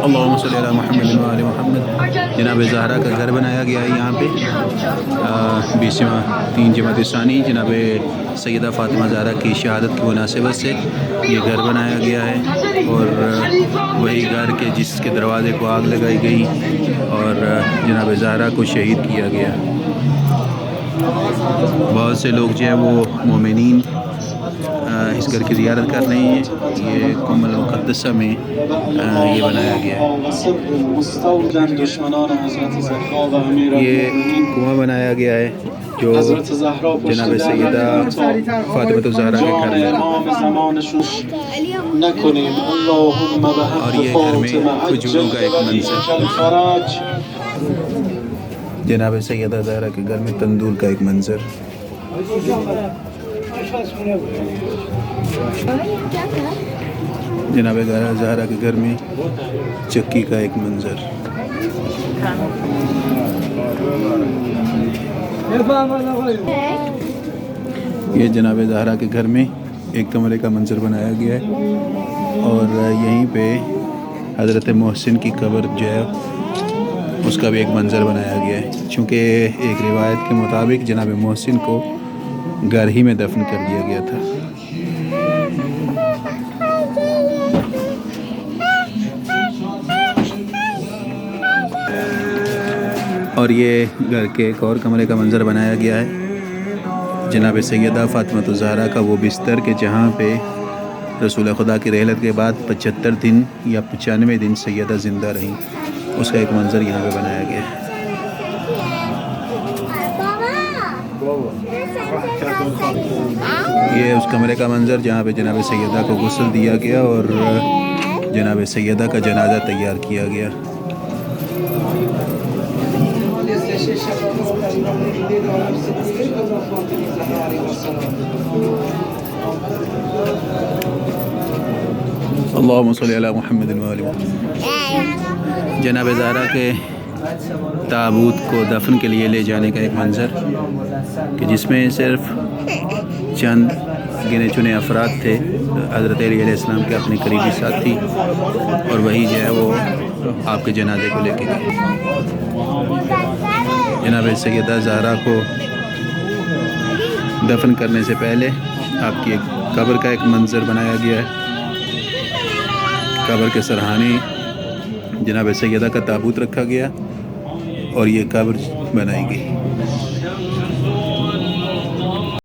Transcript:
اللہم صلی علی محمد و آل محمد۔ جناب زہرا کا گھر بنایا گیا ہے یہاں پہ 20واں 3 جمادی ثانی جناب سیدہ فاطمہ زہرا کی شہادت کی مناسبت سے یہ گھر بنایا گیا ہے، اور وہی گھر کے جس کے دروازے کو آگ لگائی گئی اور جناب زہرا کو شہید کیا گیا۔ بہت سے لوگ جو ہے وہ مومنین اس گھر کی زیارت کر رہے ہیں۔ یہ قم المقدسہ میں یہ بنایا گیا ہے، یہ کنواں بنایا گیا ہے جو جناب سیدہ فاطمہ الزہرا کے گھر میں، اور یہ گھر میں کھجوروں کا ایک منظر، جناب سیدہ زہرا کے گھر میں تندور کا ایک منظر، جناب زہرا کے گھر میں چکی کا ایک منظر، یہ جناب زہرا کے گھر میں ایک کمرے کا منظر بنایا گیا ہے، اور یہیں پہ حضرت محسن کی قبر جو ہے اس کا بھی ایک منظر بنایا گیا ہے، چونکہ ایک روایت کے مطابق جناب محسن کو گھر ہی میں دفن کر دیا گیا تھا۔ اور یہ گھر کے ایک اور کمرے کا منظر بنایا گیا ہے، جناب سیدہ فاطمہ الزہرا کا وہ بستر کہ جہاں پہ رسول خدا کی رحلت کے بعد 75 دن یا 95 دن سیدہ زندہ رہیں، اس کا ایک منظر یہاں پہ بنایا گیا ہے۔ یہ اس کمرے کا منظر جہاں پہ جناب سیدہ کو غسل دیا گیا اور جناب سیدہ کا جنازہ تیار کیا گیا۔ اللہم صلی علی محمد و آل محمد۔ جناب زہرا کے تابوت کو دفن کے لیے لے جانے کا ایک منظر کہ جس میں صرف چند گنے چنے افراد تھے، حضرت علی علیہ السلام کے اپنے قریبی ساتھی، اور وہی جو ہے وہ آپ کے جنازے کو لے کے گئے۔ جناب سیدہ زہرا کو دفن کرنے سے پہلے آپ کی ایک قبر کا ایک منظر بنایا گیا ہے، قبر کے سرحانے جناب سیدہ کا تابوت رکھا گیا اور یہ قبر بنائی گئی۔